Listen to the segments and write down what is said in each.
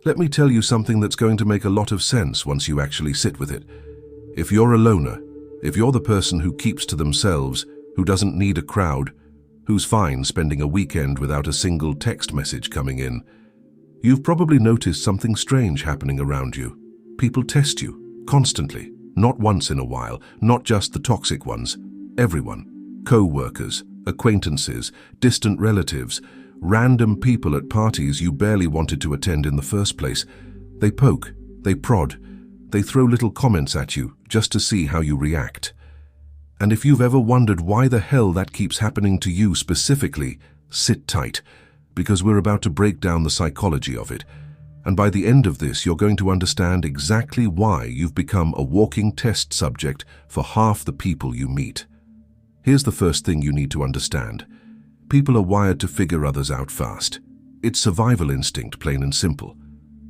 Let me tell you something that's going to make a lot of sense once you actually sit with it. If you're a loner, if you're the person who keeps to themselves, who doesn't need a crowd, who's fine spending a weekend without a single text message coming in, you've probably noticed something strange happening around you. People test you, constantly, not once in a while, not just the toxic ones. Everyone, co-workers, acquaintances, distant relatives, random people at parties you barely wanted to attend in the first place. They poke, they prod, they throw little comments at you just to see how you react. And if you've ever wondered why the hell that keeps happening to you specifically, sit tight, because we're about to break down the psychology of it. And by the end of this, you're going to understand exactly why you've become a walking test subject for half the people you meet. Here's the first thing you need to understand. People are wired to figure others out fast. It's survival instinct, plain and simple.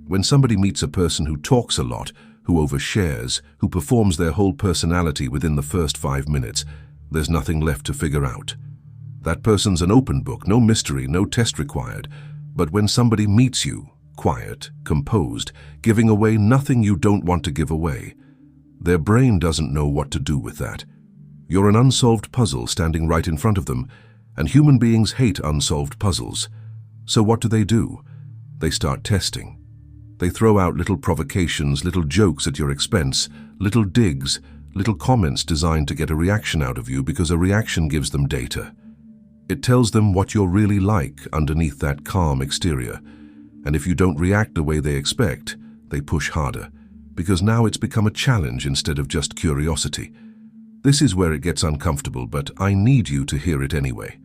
When somebody meets a person who talks a lot, who overshares, who performs their whole personality within the first 5 minutes, there's nothing left to figure out. That person's an open book, no mystery, no test required. But when somebody meets you, quiet, composed, giving away nothing you don't want to give away, their brain doesn't know what to do with that. You're an unsolved puzzle standing right in front of them, and human beings hate unsolved puzzles. So what do? They start testing. They throw out little provocations, little jokes at your expense, little digs, little comments designed to get a reaction out of you because a reaction gives them data. It tells them what you're really like underneath that calm exterior. And if you don't react the way they expect, they push harder, because now it's become a challenge instead of just curiosity. This is where it gets uncomfortable, but I need you to hear it anyway.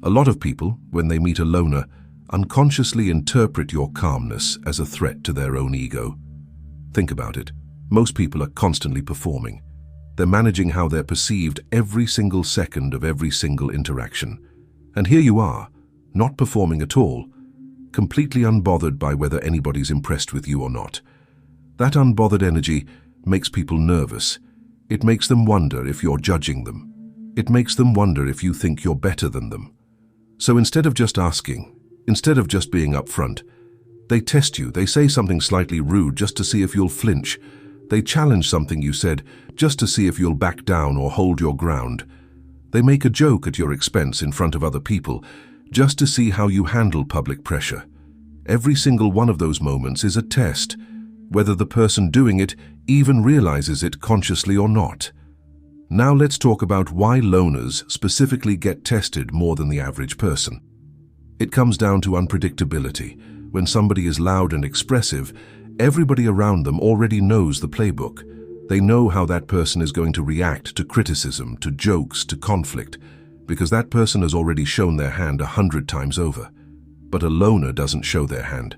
A lot of people, when they meet a loner, unconsciously interpret your calmness as a threat to their own ego. Think about it. Most people are constantly performing. They're managing how they're perceived every single second of every single interaction. And here you are, not performing at all, completely unbothered by whether anybody's impressed with you or not. That unbothered energy makes people nervous. It makes them wonder if you're judging them. It makes them wonder if you think you're better than them. So instead of just asking, instead of just being upfront, they test you. They say something slightly rude just to see if you'll flinch. They challenge something you said just to see if you'll back down or hold your ground. They make a joke at your expense in front of other people just to see how you handle public pressure. Every single one of those moments is a test, whether the person doing it even realizes it consciously or not. Now let's talk about why loners specifically get tested more than the average person. It comes down to unpredictability. When somebody is loud and expressive, everybody around them already knows the playbook. They know how that person is going to react to criticism, to jokes, to conflict, because that person has already shown their hand 100 times over. But a loner doesn't show their hand.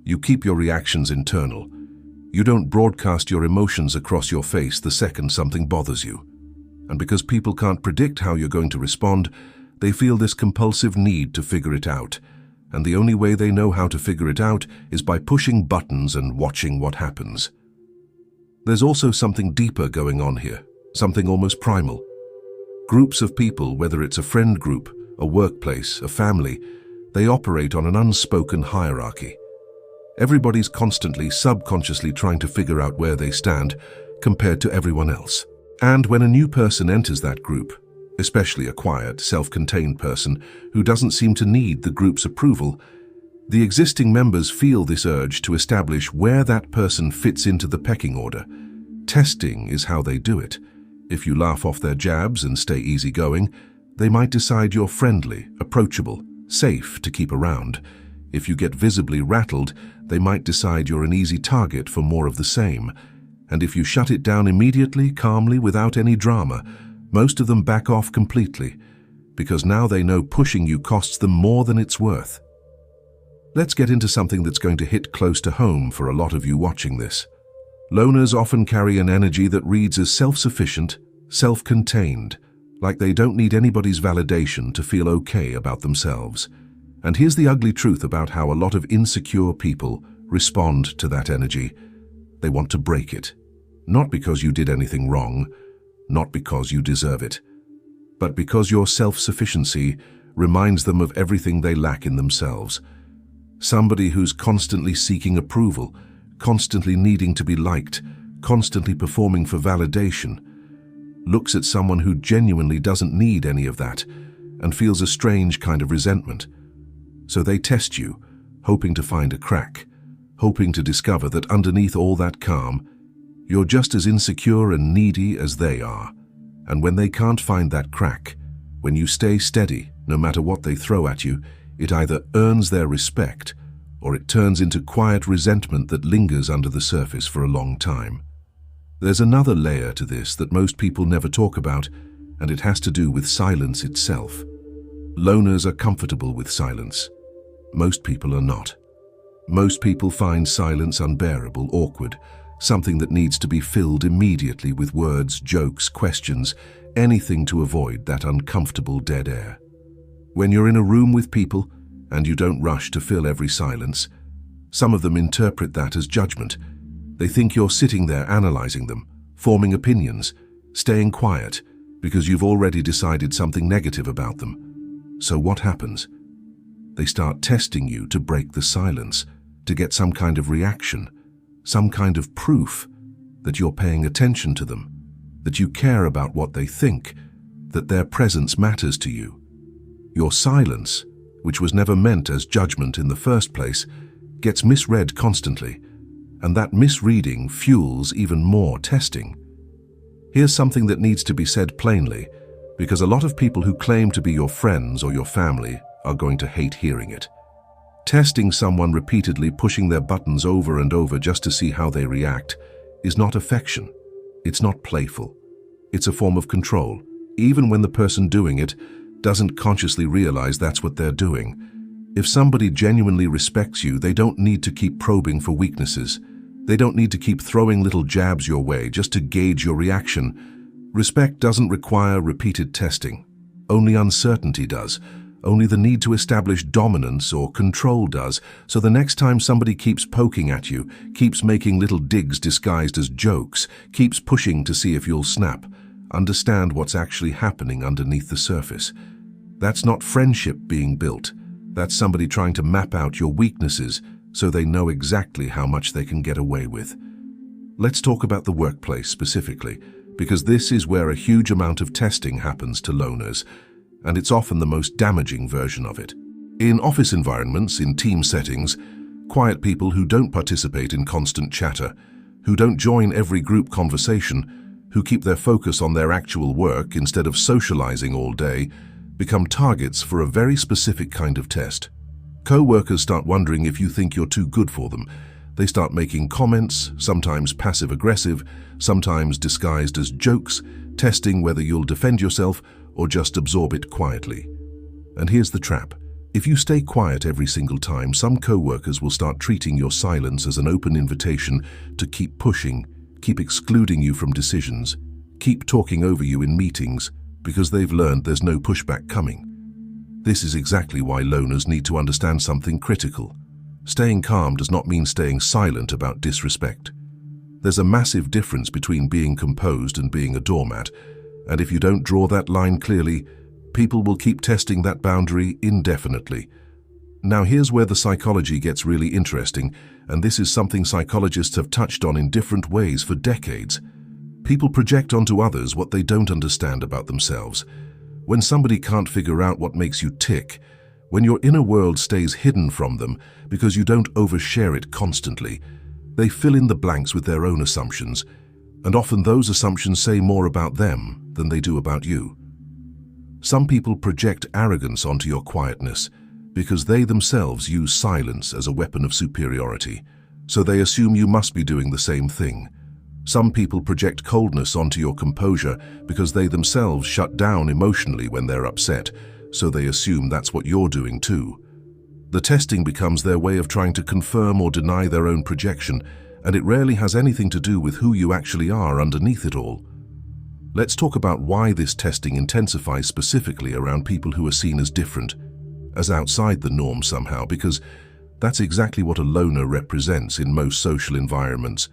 You keep your reactions internal. You don't broadcast your emotions across your face the second something bothers you. And because people can't predict how you're going to respond, they feel this compulsive need to figure it out. And the only way they know how to figure it out is by pushing buttons and watching what happens. There's also something deeper going on here, something almost primal. Groups of people, whether it's a friend group, a workplace, a family, they operate on an unspoken hierarchy. Everybody's constantly, subconsciously trying to figure out where they stand compared to everyone else. And when a new person enters that group, especially a quiet, self-contained person who doesn't seem to need the group's approval, the existing members feel this urge to establish where that person fits into the pecking order. Testing is how they do it. If you laugh off their jabs and stay easygoing, they might decide you're friendly, approachable, safe to keep around. If you get visibly rattled, they might decide you're an easy target for more of the same. And if you shut it down immediately, calmly, without any drama, most of them back off completely, because now they know pushing you costs them more than it's worth. Let's get into something that's going to hit close to home for a lot of you watching this. Loners often carry an energy that reads as self-sufficient, self-contained, like they don't need anybody's validation to feel okay about themselves. And here's the ugly truth about how a lot of insecure people respond to that energy. They want to break it. Not because you did anything wrong, not because you deserve it, but because your self-sufficiency reminds them of everything they lack in themselves. Somebody who's constantly seeking approval, constantly needing to be liked, constantly performing for validation, looks at someone who genuinely doesn't need any of that and feels a strange kind of resentment. So they test you, hoping to find a crack, hoping to discover that underneath all that calm, you're just as insecure and needy as they are. And when they can't find that crack, when you stay steady, no matter what they throw at you, it either earns their respect or it turns into quiet resentment that lingers under the surface for a long time. There's another layer to this that most people never talk about, and it has to do with silence itself. Loners are comfortable with silence. Most people are not. Most people find silence unbearable, awkward, something that needs to be filled immediately with words, jokes, questions, anything to avoid that uncomfortable dead air. When you're in a room with people and you don't rush to fill every silence, some of them interpret that as judgment. They think you're sitting there analyzing them, forming opinions, staying quiet because you've already decided something negative about them. So what happens? They start testing you to break the silence, to get some kind of reaction, some kind of proof that you're paying attention to them, that you care about what they think, that their presence matters to you. Your silence, which was never meant as judgment in the first place, gets misread constantly, and that misreading fuels even more testing. Here's something that needs to be said plainly, because a lot of people who claim to be your friends or your family are going to hate hearing it. Testing someone repeatedly, pushing their buttons over and over just to see how they react, is not affection. It's not playful. It's a form of control, even when the person doing it doesn't consciously realize that's what they're doing. If somebody genuinely respects you, they don't need to keep probing for weaknesses. They don't need to keep throwing little jabs your way just to gauge your reaction. Respect doesn't require repeated testing. Only uncertainty does. Only the need to establish dominance or control does. So the next time somebody keeps poking at you, keeps making little digs disguised as jokes, keeps pushing to see if you'll snap, understand what's actually happening underneath the surface. That's not friendship being built. That's somebody trying to map out your weaknesses so they know exactly how much they can get away with. Let's talk about the workplace specifically, because this is where a huge amount of testing happens to loners, and it's often the most damaging version of it. In office environments, in team settings, quiet people who don't participate in constant chatter, who don't join every group conversation, who keep their focus on their actual work instead of socializing all day, become targets for a very specific kind of test. Co-workers start wondering if you think you're too good for them. They start making comments, sometimes passive-aggressive, sometimes disguised as jokes, testing whether you'll defend yourself or just absorb it quietly. And here's the trap. If you stay quiet every single time, some co-workers will start treating your silence as an open invitation to keep pushing, keep excluding you from decisions, keep talking over you in meetings, because they've learned there's no pushback coming. This is exactly why loners need to understand something critical. Staying calm does not mean staying silent about disrespect. There's a massive difference between being composed and being a doormat, and if you don't draw that line clearly, people will keep testing that boundary indefinitely. Now here's where the psychology gets really interesting, and this is something psychologists have touched on in different ways for decades. People project onto others what they don't understand about themselves. When somebody can't figure out what makes you tick, when your inner world stays hidden from them because you don't overshare it constantly, they fill in the blanks with their own assumptions, and often those assumptions say more about them than they do about you. Some people project arrogance onto your quietness because they themselves use silence as a weapon of superiority, so they assume you must be doing the same thing. Some people project coldness onto your composure because they themselves shut down emotionally when they're upset, so they assume that's what you're doing too. The testing becomes their way of trying to confirm or deny their own projection, and it rarely has anything to do with who you actually are underneath it all. Let's talk about why this testing intensifies specifically around people who are seen as different, as outside the norm somehow, because that's exactly what a loner represents in most social environments.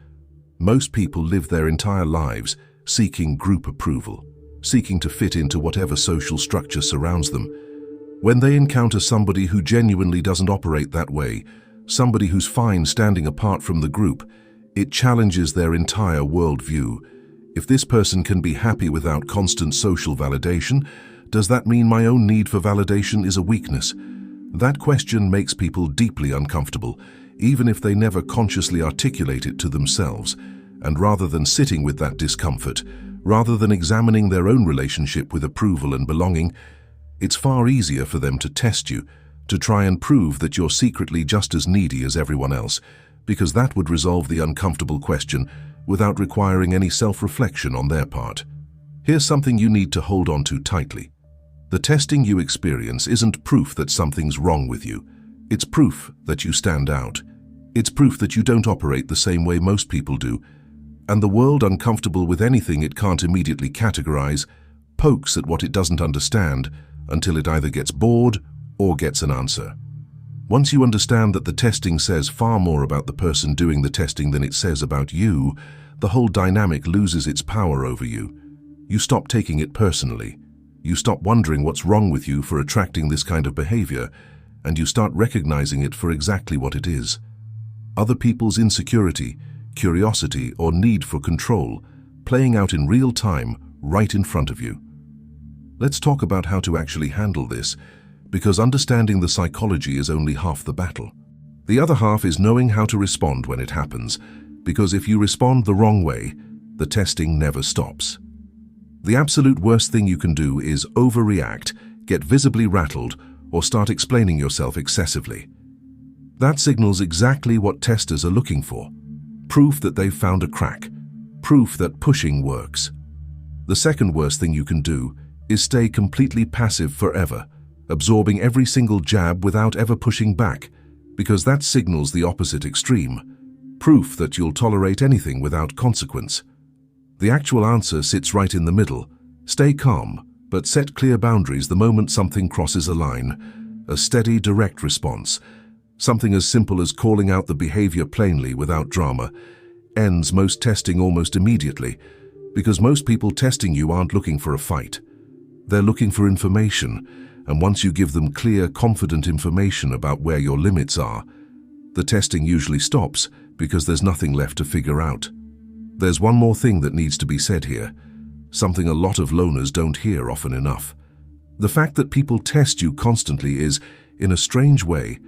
Most people live their entire lives seeking group approval, seeking to fit into whatever social structure surrounds them. When they encounter somebody who genuinely doesn't operate that way, somebody who's fine standing apart from the group, it challenges their entire worldview. If this person can be happy without constant social validation, does that mean my own need for validation is a weakness? That question makes people deeply uncomfortable, even if they never consciously articulate it to themselves. And rather than sitting with that discomfort, rather than examining their own relationship with approval and belonging, it's far easier for them to test you, to try and prove that you're secretly just as needy as everyone else, because that would resolve the uncomfortable question without requiring any self-reflection on their part. Here's something you need to hold on to tightly. The testing you experience isn't proof that something's wrong with you. It's proof that you stand out. It's proof that you don't operate the same way most people do. And the world, uncomfortable with anything it can't immediately categorize, pokes at what it doesn't understand until it either gets bored or gets an answer. Once you understand that the testing says far more about the person doing the testing than it says about you, the whole dynamic loses its power over you. You stop taking it personally. You stop wondering what's wrong with you for attracting this kind of behavior, and you start recognizing it for exactly what it is. Other people's insecurity, curiosity, or need for control, playing out in real time right in front of you. Let's talk about how to actually handle this, because understanding the psychology is only half the battle. The other half is knowing how to respond when it happens, because if you respond the wrong way, the testing never stops. The absolute worst thing you can do is overreact, get visibly rattled, or start explaining yourself excessively. That signals exactly what testers are looking for. Proof that they've found a crack. Proof that pushing works. The second worst thing you can do is stay completely passive forever, absorbing every single jab without ever pushing back, because that signals the opposite extreme. Proof that you'll tolerate anything without consequence. The actual answer sits right in the middle. Stay calm, but set clear boundaries the moment something crosses a line. A steady, direct response. Something as simple as calling out the behavior plainly without drama ends most testing almost immediately, because most people testing you aren't looking for a fight. They're looking for information, and once you give them clear, confident information about where your limits are, the testing usually stops because there's nothing left to figure out. There's one more thing that needs to be said here, something a lot of loners don't hear often enough. The fact that people test you constantly is, in a strange way,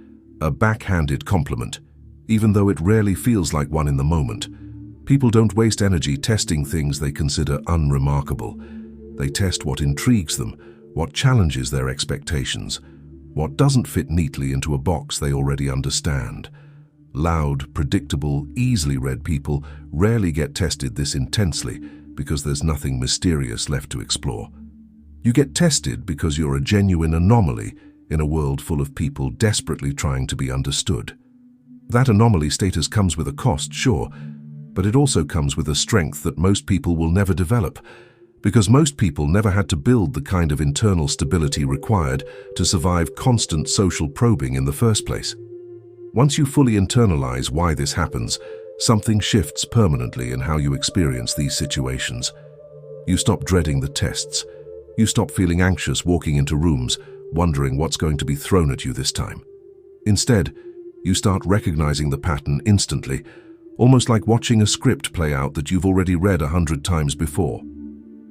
a backhanded compliment, even though it rarely feels like one in the moment. People don't waste energy testing things they consider unremarkable. They test what intrigues them, what challenges their expectations, what doesn't fit neatly into a box they already understand. Loud, predictable, easily read people rarely get tested this intensely because there's nothing mysterious left to explore. You get tested because you're a genuine anomaly in a world full of people desperately trying to be understood. That anomaly status comes with a cost, sure, but it also comes with a strength that most people will never develop, because most people never had to build the kind of internal stability required to survive constant social probing in the first place. Once you fully internalize why this happens, something shifts permanently in how you experience these situations. You stop dreading the tests. You stop feeling anxious walking into rooms, wondering what's going to be thrown at you this time. Instead, you start recognizing the pattern instantly, almost like watching a script play out that you've already read 100 times before.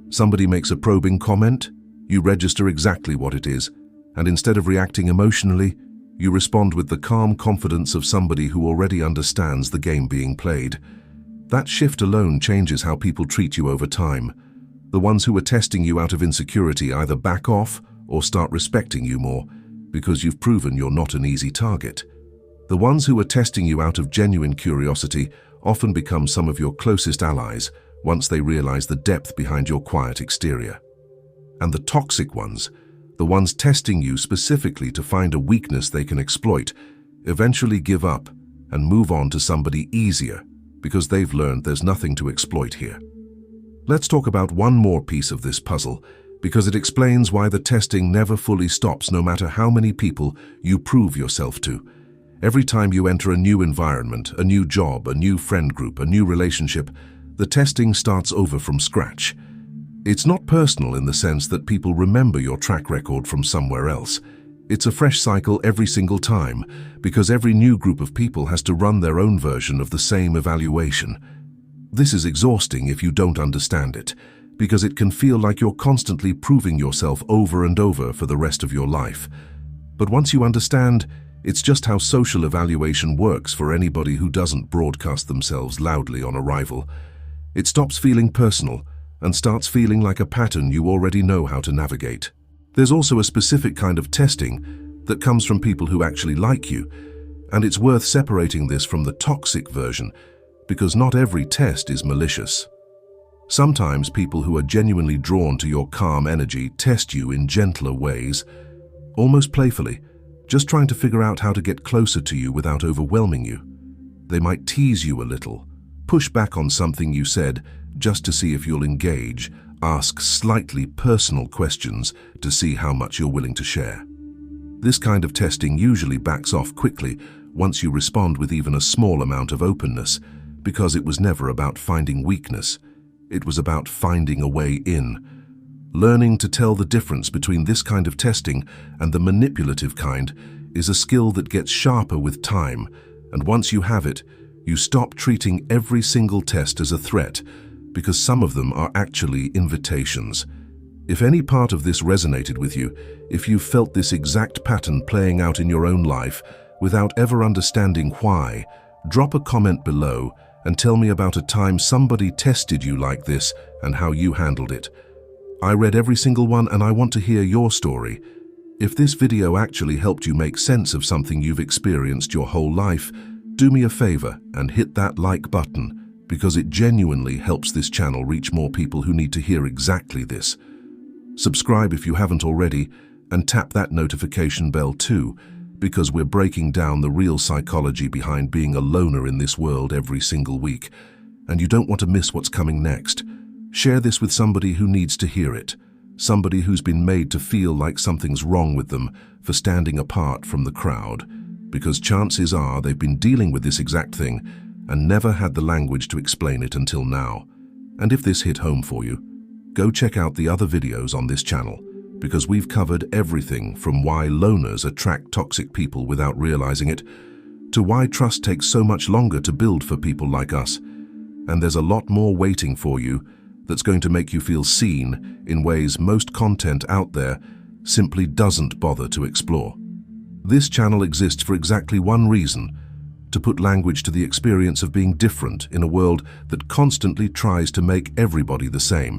Somebody makes a probing comment, you register exactly what it is, and instead of reacting emotionally, you respond with the calm confidence of somebody who already understands the game being played. That shift alone changes how people treat you over time. The ones who are testing you out of insecurity either back off or start respecting you more, because you've proven you're not an easy target. The ones who are testing you out of genuine curiosity often become some of your closest allies once they realize the depth behind your quiet exterior. And the toxic ones, the ones testing you specifically to find a weakness they can exploit, eventually give up and move on to somebody easier because they've learned there's nothing to exploit here. Let's talk about one more piece of this puzzle, because it explains why the testing never fully stops no matter how many people you prove yourself to. Every time you enter a new environment, a new job, a new friend group, a new relationship, the testing starts over from scratch. It's not personal in the sense that people remember your track record from somewhere else. It's a fresh cycle every single time, because every new group of people has to run their own version of the same evaluation. This is exhausting if you don't understand it, because it can feel like you're constantly proving yourself over and over for the rest of your life. But once you understand, it's just how social evaluation works for anybody who doesn't broadcast themselves loudly on arrival. It stops feeling personal and starts feeling like a pattern you already know how to navigate. There's also a specific kind of testing that comes from people who actually like you, and it's worth separating this from the toxic version, because not every test is malicious. Sometimes people who are genuinely drawn to your calm energy test you in gentler ways, almost playfully, just trying to figure out how to get closer to you without overwhelming you. They might tease you a little, push back on something you said just to see if you'll engage, ask slightly personal questions to see how much you're willing to share. This kind of testing usually backs off quickly once you respond with even a small amount of openness, because it was never about finding weakness. It was about finding a way in. Learning to tell the difference between this kind of testing and the manipulative kind is a skill that gets sharper with time, and once you have it, you stop treating every single test as a threat, because some of them are actually invitations. If any part of this resonated with you, if you felt this exact pattern playing out in your own life without ever understanding why, drop a comment below and tell me about a time somebody tested you like this and how you handled it. I read every single one and I want to hear your story. If this video actually helped you make sense of something you've experienced your whole life, do me a favor and hit that like button, because it genuinely helps this channel reach more people who need to hear exactly this. Subscribe if you haven't already, and tap that notification bell too, because we're breaking down the real psychology behind being a loner in this world every single week, and you don't want to miss what's coming next. Share this with somebody who needs to hear it, somebody who's been made to feel like something's wrong with them for standing apart from the crowd, because chances are they've been dealing with this exact thing and never had the language to explain it until now. And if this hit home for you, go check out the other videos on this channel, because we've covered everything from why loners attract toxic people without realizing it, to why trust takes so much longer to build for people like us. And there's a lot more waiting for you that's going to make you feel seen in ways most content out there simply doesn't bother to explore. This channel exists for exactly one reason: to put language to the experience of being different in a world that constantly tries to make everybody the same,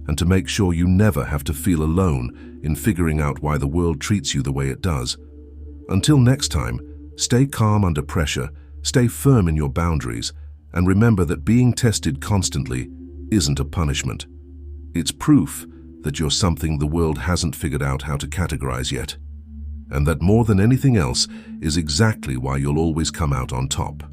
and to make sure you never have to feel alone in figuring out why the world treats you the way it does. Until next time, stay calm under pressure, stay firm in your boundaries, and remember that being tested constantly isn't a punishment. It's proof that you're something the world hasn't figured out how to categorize yet. And that more than anything else is exactly why you'll always come out on top.